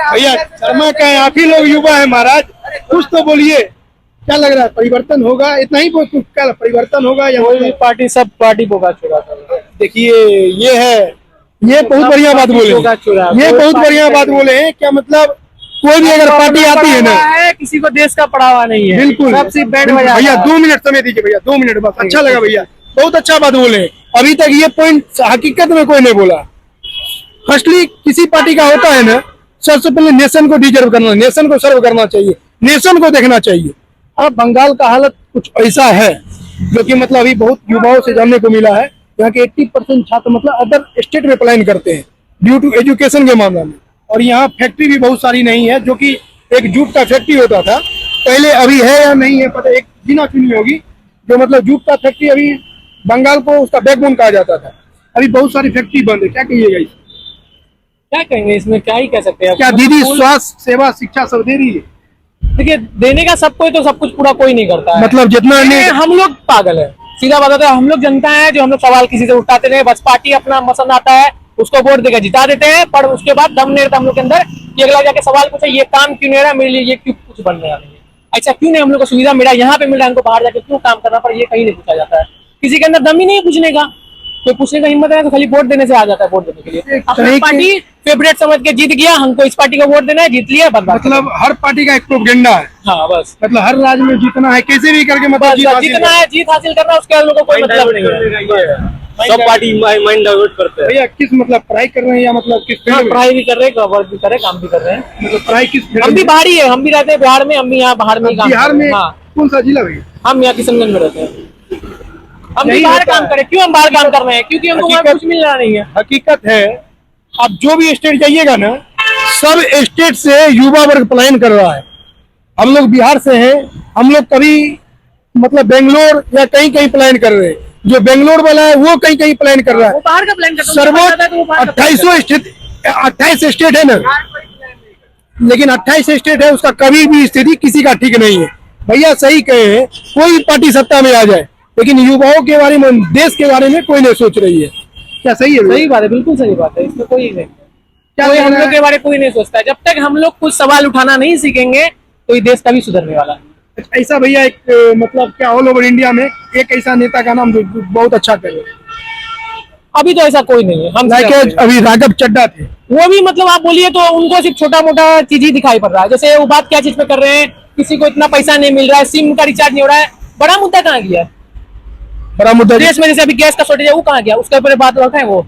भैया शर्मा का है, आप ही लोग युवा है महाराज, कुछ तो बोलिए, क्या लग रहा है परिवर्तन होगा? इतना ही बहुत क्या परिवर्तन होगा या कोई भी पार्टी, सब पार्टी बोगा चुरा। देखिए ये है, ये बहुत बढ़िया बात बोले, ये बहुत बढ़िया बात बोले हैं। क्या मतलब कोई भी अगर पार्टी आती है ना, किसी को देश का पढ़ावा नहीं है, बिल्कुल सब सिर्फ बैंड बजा। भैया 2 मिनट समय दीजिए भैया, 2 मिनट बस। अच्छा लगा भैया, बहुत अच्छा बात बोले। अभी तक ये पॉइंट हकीकत में कोई नहीं बोला। फर्स्टली किसी पार्टी का होता है ना, सबसे पहले नेशन को डिजर्व करना, नेशन को सर्व करना चाहिए, नेशन को देखना चाहिए। अब बंगाल का हालत कुछ ऐसा है जो कि मतलब अभी बहुत युवाओं से जानने को मिला है, यहाँ के 80% छात्र मतलब अदर स्टेट में पलायन करते हैं ड्यू टू एजुकेशन के मामला में। और यहाँ फैक्ट्री भी बहुत सारी नहीं है, जो कि एक जूट का फैक्ट्री होता था पहले, अभी है या नहीं है पता, एक गिना चुनी होगी, जो मतलब जूट का फैक्ट्री अभी बंगाल को उसका बैकबोन कहा जाता था। अभी बहुत सारी फैक्ट्री बंद है, क्या कहिएगा इसमें? क्या कहेंगे इसमें, क्या ही कह सकते हैं। क्या दीदी स्वास्थ्य सेवा शिक्षा सब दे रही है? देखिए, देने का सबको तो सब कुछ पूरा कोई नहीं करता है, मतलब जितना हम लोग पागल है, सीधा बात है। हम लोग जनता है जो हम लोग सवाल किसी से उठाते रहे, बस पार्टी अपना पसंद आता है उसको वोट देकर जिता देते हैं, पर उसके बाद दम नहीं रहता हम लोग के अंदर कि अगला जाके सवाल पूछे ये काम क्यों नहीं रहा मेरे लिए, ये क्यों कुछ बन रहा नहीं है, ऐसा क्यों नहीं हम लोग को सुविधा मिला, यहाँ पे मिल रहा है, हमको बाहर जाके क्यों काम करना पड़ा, ये कहीं नहीं पूछा जाता है। किसी के अंदर दम ही नहीं है पूछने का, कोई पूछने का हिम्मत है तो खाली वोट देने से आ जाता है। वोट देने के लिए अपनी पार्टी फेवरेट समझ के जीत गया, हमको इस पार्टी का वोट देना है, जीत लिया, बर्बाद। मतलब हर पार्टी का एक प्रोपेगेंडा है। हाँ बस, मतलब हर राज्य में जीतना है, कैसे भी करके मतलब जीतना है, जीत हासिल करना है, उसके लोगों को कोई मतलब नहीं है। सब पार्टी माइंड डाइवर्ट करते हैं। भैया किस मतलब पढ़ाई कर रहे हैं या मतलब किस फील्ड में? पढ़ाई भी कर रहे हैं, वर्क भी कर रहे हैं, काम भी कर रहे हैं। मतलब पढ़ाई किस फील्ड हम भी में? बाहरी है, हम भी रहते हैं बिहार में, हम भी यहाँ बाहर में ही काम बिहार करते में हैं। हाँ, कौन सा जिला भैया? हम यहाँ किशनगंज में रहते हैं। हम भी यही बाहर होता काम है। करें, क्यों हम बाहर काम कर रहे हैं? क्योंकि हमको वहाँ कुछ मिल रहा नहीं है। हकीकत है, आप जो भी स्टेट जाइएगा ना, सब स्टेट से युवा वर्ग पलायन कर रहा है। हम लोग बिहार से हैं, हम लोग कभी मतलब बेंगलोर या कहीं कहीं पलायन कर रहे हैं, जो बेंगलोर वाला है वो कहीं कहीं प्लान कर रहा है। वो बाहर का प्लान करता है, सर्वोच्च 28 स्टेट है ना, लेकिन 28 स्टेट है, उसका कभी भी स्थिति किसी का ठीक नहीं है। भैया सही कहे हैं, कोई पार्टी सत्ता में आ जाए, लेकिन युवाओं के बारे में, देश के बारे में कोई नहीं सोच रही है। क्या सही है? सही बात है, बिल्कुल सही बात है, इसमें कोई नहीं, कोई हम लोग के बारे में कोई नहीं सोचता है। जब तक हम लोग कुछ सवाल उठाना नहीं सीखेंगे तो ये देश कभी सुधरने वाला है। ऐसा भैया एक मतलब क्या ऑल ओवर इंडिया में एक ऐसा नेता का नाम जो बहुत अच्छा करे? अभी तो ऐसा कोई नहीं है। हम अभी राघव चड्ढा थे, वो भी मतलब आप बोलिए तो उनको सिर्फ छोटा मोटा चीज ही दिखाई पड़ रहा है। जैसे वो बात क्या चीज पे कर रहे हैं, किसी को इतना पैसा नहीं मिल रहा है, सिम का रिचार्ज नहीं हो रहा है, बड़ा मुद्दा कहाँ गया है? बड़ा मुद्दा देश में जैसे अभी गैस का शॉर्टेज है, वो कहाँ गया? उसके ऊपर बात उठाए, वो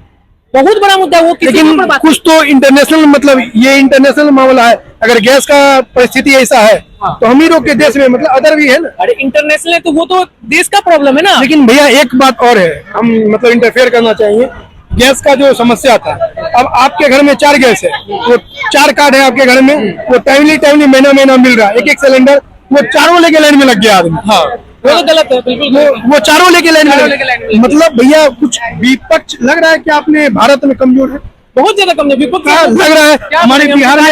बहुत बड़ा मुद्दा है वो। लेकिन कुछ तो इंटरनेशनल, मतलब ये इंटरनेशनल मामला है। अगर गैस का परिस्थिति ऐसा है तो हम ही लोग के देश में मतलब अदर भी है ना। अरे इंटरनेशनल है तो वो तो देश का प्रॉब्लम है ना। लेकिन भैया एक बात और है, हम मतलब इंटरफेयर करना चाहेंगे। गैस का जो समस्या था, अब आपके घर में 4 गैस है, वो 4 कार्ड है आपके घर में, वो टाइमली महीना मिल रहा है, एक सिलेंडर, वो चारों लेके लाइन में लग गया आदमी। हाँ, वो तो गलत है, बिल्कुल वो चारों लेके लाइन में। मतलब भैया कुछ विपक्ष लग रहा है कि आपने भारत में कमजोर है, बहुत ज्यादा कमजोर विपक्ष लग रहा है। हमारे बिहार में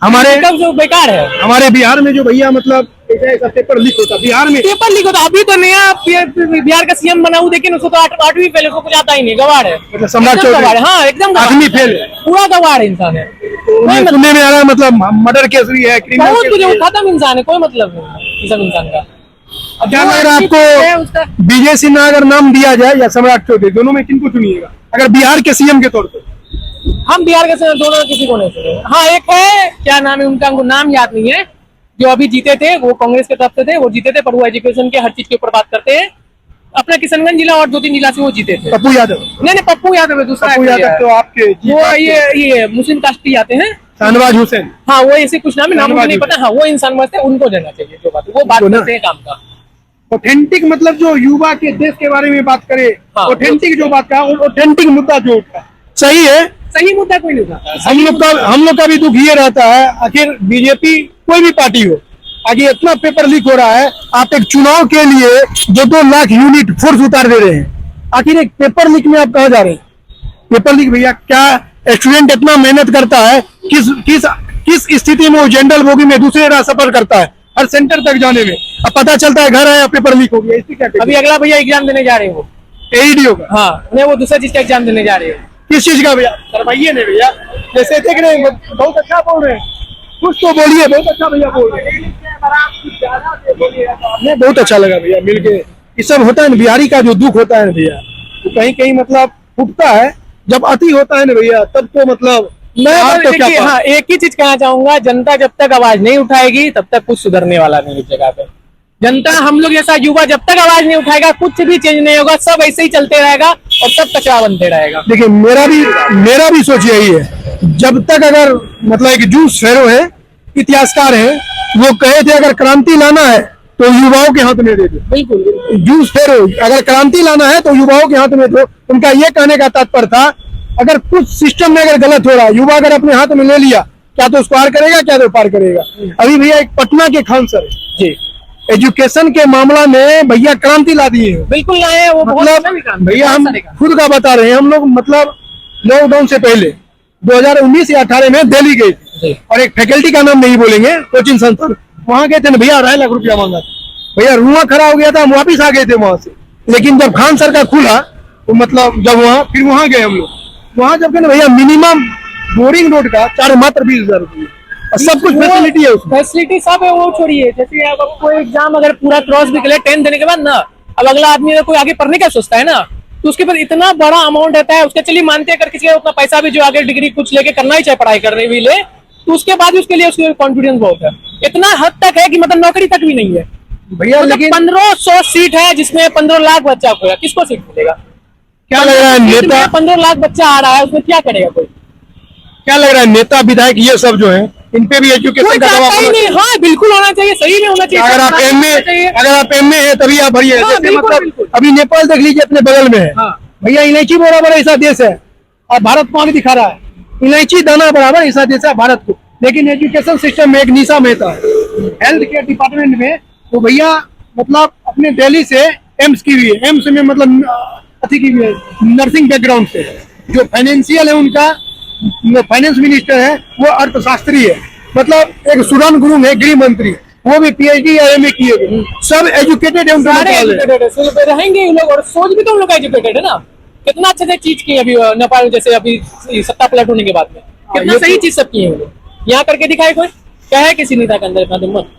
हमारे बेकार है। हमारे बिहार में जो भैया मतलब ऐसा पेपर लीक होता, बिहार में पेपर लीक होता। अभी तो नया बिहार का सीएम बना हूँ, लेकिन उसको तो 8वीं फेल, उसको कुछ आता ही नहीं, गवार है। मतलब सम्राट चौधरी, हाँ एकदम 8वीं फेल, पूरा गवार इंसान है। सुनने में आ रहा है मतलब मर्डर केस भी है, बहुत कुछ खत्म इंसान है, कोई मतलब नहीं सब इंसान का। क्या लग रहा है आपको, विजय सिन्हा अगर नाम दिया जाए या सम्राट चौधरी, दोनों में किनको चुनिएगा अगर बिहार के सीएम के तौर पर? हम बिहार के दोनों किसी को नहीं चुने। हाँ, एक है, क्या नाम है उनका, हमको नाम याद नहीं है, जो अभी जीते थे, वो कांग्रेस के तरफ से थे, वो जीते थे, पर वो एजुकेशन के हर चीज के ऊपर बात करते हैं। अपना किशनगंज जिला और 2-3 जिला से वो जीते थे। पप्पू यादव? नहीं, पप्पू यादव है, दूसरा। पप्पू यादव तो आपके वो ये मुस्लिम कास्टी आते हैं, शाहनवाज हुसैन। हाँ, वो ऐसे कुछ नाम है, नाम मुझे नहीं पता। हाँ, वो इंसान मस्त है, उनको देना चाहिए। जो बात वो बात करते हैं काम का ऑथेंटिक, मतलब जो युवा के देश के बारे में बात करे, ऑथेंटिक जो बात का, ऑथेंटिक मुद्दा जो उठा, सही है, सही मुद्दा कोई नहीं उठा। हम लोग का भी दुख ये रहता है, आखिर बीजेपी कोई भी पार्टी हो, आगे इतना पेपर लीक हो रहा है, आप एक चुनाव के लिए जो 2 लाख यूनिट फोर्स उतार दे रहे हैं, आखिर एक पेपर लीक में आप कहाँ जा रहे हैं? पेपर लीक भैया, क्या स्टूडेंट इतना मेहनत करता है, किस स्थिति में वो जनरल बोगी में दूसरे राह सफर करता है हर सेंटर तक जाने में, अब पता चलता है घर आया पेपर लीक हो गया, इससे क्या? अभी अगला भैया एग्जाम देने जा रहे हैं, वो एईडीओ का। हाँ, नहीं, वो दूसरा चीज का एग्जाम देने जा रहे हैं। किस चीज का भैया? करवाइए नहीं भैया, जैसे देख रहे हैं बहुत अच्छा बोल रहे हैं, कुछ तो बोलिए, बहुत अच्छा भैया बोल रहे हैं। नहीं, बहुत अच्छा लगा भैया मिलके। ये सब होता है ना, बिहारी का जो दुख होता है ना भैया, तो कहीं कहीं मतलब फूटता है, जब अति होता है ना भैया, तब तो मतलब मैं तो क्या हाँ, एक ही चीज कहना चाहूंगा, जनता जब तक आवाज नहीं उठाएगी तब तक कुछ सुधरने वाला नहीं इस जगह पे। जनता, हम लोग जैसा युवा जब तक आवाज नहीं उठाएगा कुछ भी चेंज नहीं होगा, सब ऐसे ही चलते रहेगा और सब कचरा बनते रहेगा। देखिए मेरा भी सोच यही है, जब तक अगर मतलब एक जूस फेरो है, इतिहासकार है, वो कहे थे अगर क्रांति लाना है तो युवाओं के हाथ में दे दो। बिल्कुल जूस फेरो, अगर क्रांति लाना है तो युवाओं के हाथ में दो। उनका ये कहने का तात्पर्य था, अगर कुछ सिस्टम में अगर गलत हो रहा है, युवा अगर अपने हाथ में ले लिया, क्या तो उसको पार करेगा, क्या तो पार करेगा। अभी भैया एक पटना के खान सर जी, एजुकेशन के मामला में भैया क्रांति ला दिए हैं। बिल्कुल लाए, वो बहुत अच्छा भी मतलब काम भैया हम किया। खुद का बता रहे हैं, हम लोग मतलब लॉकडाउन से पहले 2019 या 18 में दिल्ली गए थे, और एक फैकल्टी का नाम नहीं बोलेंगे, कोचिंग संस्थान, वहां गए थे ना भैया, 2.5 लाख रुपया मांगा था भैया, रुआ खड़ा हो गया था, हम वापिस आ गए थे वहां से। लेकिन जब खान सर का खुला तो मतलब जब वहां फिर वहां गए हम लोग, वहां जब गए ना भैया, मिनिमम बोरिंग रोड का चार्ज मात्र 20,000 रुपये, सब कुछ फैसिलिटी है उसमें। फैसिलिटी सब है, वो छोड़िए, जैसे अब कोई एग्जाम अगर पूरा क्रॉस भी करे 10 देने के बाद ना, अब अगला आदमी अगर कोई आगे पढ़ने का सोचता है ना, तो उसके पास इतना बड़ा अमाउंट रहता है, उसके चलिए मानते हैं अगर किसी का उतना पैसा भी जो आगे डिग्री कुछ लेके करना ही चाहे, पढ़ाई करने भी ले, तो उसके बाद भी उसके लिए उसके कॉन्फिडेंस बहुत है, इतना हद तक है कि मतलब नौकरी तक भी नहीं है भैया। लेकिन 1500 सीट है जिसमें 15 लाख बच्चा होगा, किसको सीट मिलेगा? क्या लग रहा है नेता, 15 लाख बच्चा आ रहा है, उसमें क्या करेगा कोई? क्या लग रहा है नेता विधायक ये सब जो है, इन पे भी एजुकेशन का दबाव ही नहीं। हाँ बिल्कुल होना चाहिए, सही में होना चाहिए। अगर आप एमए है तभी आप भरिए। हाँ, जैसे बिल्कुल, मतलब बिल्कुल। अभी नेपाल देख लीजिए, अपने बगल में है भैया, इलायची बराबर ऐसा देश है, और भारत को आगे दिखा रहा है, इलायची दाना बराबर ऐसा देश है भारत को। लेकिन एजुकेशन सिस्टम में एक निशा मेहता है, हेल्थ केयर डिपार्टमेंट में, तो भैया मतलब अपने दिल्ली से एम्स की हुई है, एम्स में मतलब अथी की हुई है, नर्सिंग बैकग्राउंड से, जो फाइनेंशियल है उनका, फाइनेंस मिनिस्टर है, वो अर्थशास्त्री है, मतलब एक सुडान गुरु है, गृह मंत्री, वो भी पीएचडी या एमए किए हुए, सब एजुकेटेड है, सारे एजुकेटेड रहेंगे ये लोग, और सोच भी तो उन लोग का एजुकेटेड है ना। कितना अच्छे से चीज की अभी नेपाल, जैसे अभी सत्ता पलट होने के बाद में कितना सही चीज सब किए हैं, यहाँ करके दिखाए कोई? क्या है किसी नेता के अंदर इतना हिम्मत?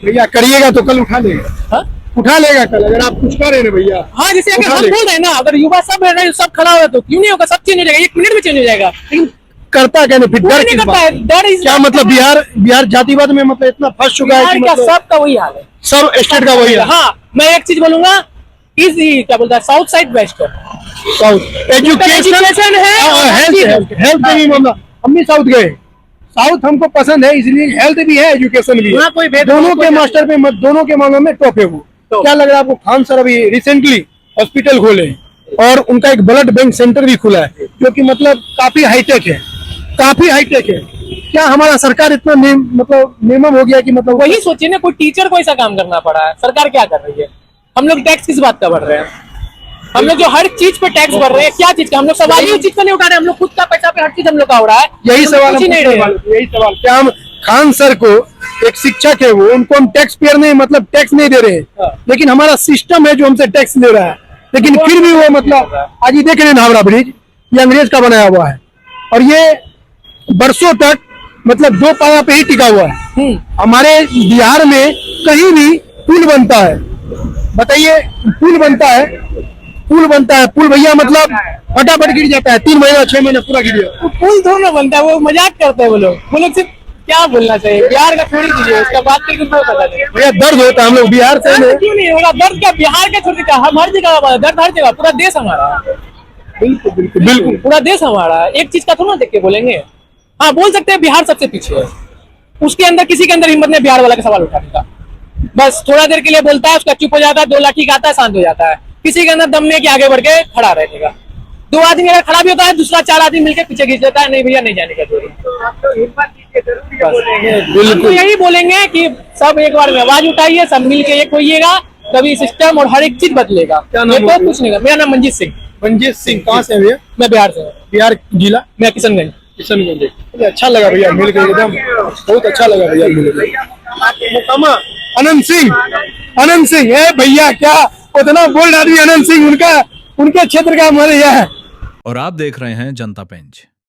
भैया करिएगा तो कल उठा लेगा। हाँ? उठा लेगा कल, अगर आप कुछ कर रहे हैं भैया। हाँ, जैसे अगर हम बोल रहे हैं ना, अगर युवा सब रह रहे हैं, सब खड़ा हुआ तो क्यों नहीं होगा? सब चेंज हो जाएगा, 1 मिनट में चेंज हो जाएगा। लेकिन करता क्या नहीं, फिर डर नहीं किस करता बात? है, डर क्या मतलब बिहार जातिवाद में मतलब इतना फंस चुका है कि क्या मतलब सबका वही हाल है, सब स्टेट का वही है। हाँ, मैं एक चीज बोलूंगा, इजी क्या बोलता है, साउथ साइड बेस्ट है। साउथ एजुकेशन है, हेल्थ में भी मामला, हम भी साउथ गए, साउथ हमको पसंद है, इसलिए हेल्थ भी है, एजुकेशन भी वहाँ है, कोई भेदभाव दोनों के कोई मास्टर पे दोनों के मामले में टॉप है वो। तो क्या लग रहा है आपको? खान सर अभी रिसेंटली हॉस्पिटल खोले और उनका एक ब्लड बैंक सेंटर भी खुला है, जो कि मतलब काफी हाईटेक है, काफी हाईटेक है। क्या हमारा सरकार इतना मतलब नियमम हो गया कि मतलब वही सोचिए ना, कोई टीचर को ऐसा काम करना पड़ा है, सरकार क्या कर रही है? हम लोग टैक्स किस बात का भर रहे हैं? हम लोग जो हर चीज पे टैक्स भर रहे हैं, क्या चीज का? हम लोग सवाल ही उस चीज का नहीं उठा रहे, हम लोग खुद का पैसा पे हर चीज हम लोग का हो रहा है। यही सवाल कुछ ही नहीं रहे हैं। यही सवाल, क्या हम खान सर को, एक शिक्षक है वो, उनको हम टैक्स पेयर नहीं, मतलब टैक्स नहीं दे रहे हैं, लेकिन हमारा सिस्टम है जो हमसे टैक्स ले रहा है, लेकिन फिर भी वो मतलब आज ही देख रहे हैं हावड़ा ब्रिज, ये अंग्रेज का बनाया हुआ है, और ये वर्षों तक मतलब 2 पाया पे ही टिका हुआ है। हमारे बिहार में कहीं भी पुल बनता है, बताइए, पुल बनता है, पुल भैया मतलब फटाफट गिर जाता है, 3 महीना 6 महीना पूरा गिर जाता है। पुल थोड़ा ना बनता है, वो मजाक करते हैं वो लोग सिर्फ क्या बोलना चाहिए, बिहार का थोड़ी कीजिए, उसका बात करके कोई पता नहीं। भैया दर्द होता है, हम लोग बिहार से दर्द क्यों नहीं होगा? दर्द क्या बिहार का छोड़ के, हम हर जगह का दर्द, हर जगह, पूरा देश हमारा है। बिल्कुल बिल्कुल बिल्कुल, पूरा देश हमारा है, एक चीज का थोड़ा देख के बोलेंगे। हाँ, बोल सकते हैं बिहार सबसे पीछे है, उसके अंदर किसी के अंदर हिम्मत नहीं बिहार वाला का सवाल उठाने का। बस थोड़ा देर के लिए बोलता है, उसका चुप हो जाता है, 2 लाठी खाता है, शांत हो जाता है। किसी के अंदर दम नहीं कि आगे बढ़ के खड़ा रहेगा। 2 आदमी अगर खड़ा भी होता है, दूसरा 4 आदमी मिलकर पीछे खींच लेता है, नहीं भैया नहीं जाने का जरूरी। बिल्कुल यही बोलेंगे कि सब एक बार में आवाज उठाइए, सब मिल के एक होइएगा, तभी सिस्टम और हर एक चीज बदलेगा। क्या नाम ये तो कुछ नहीं। मेरा नाम मंजीत सिंह। मंजीत सिंह, कहाँ से है भैया? मैं बिहार से हूँ। बिहार जिला? मैं किशनगंज। किशनगंज। अच्छा लगा भैया मिलकर, एकदम बहुत अच्छा लगा भैया मिलकर। अनंत सिंह है भैया, क्या उतना बोल्ड आदमी अनंत सिंह, उनके क्षेत्र का हमारे यह है। और आप देख रहे हैं जनता पेंच।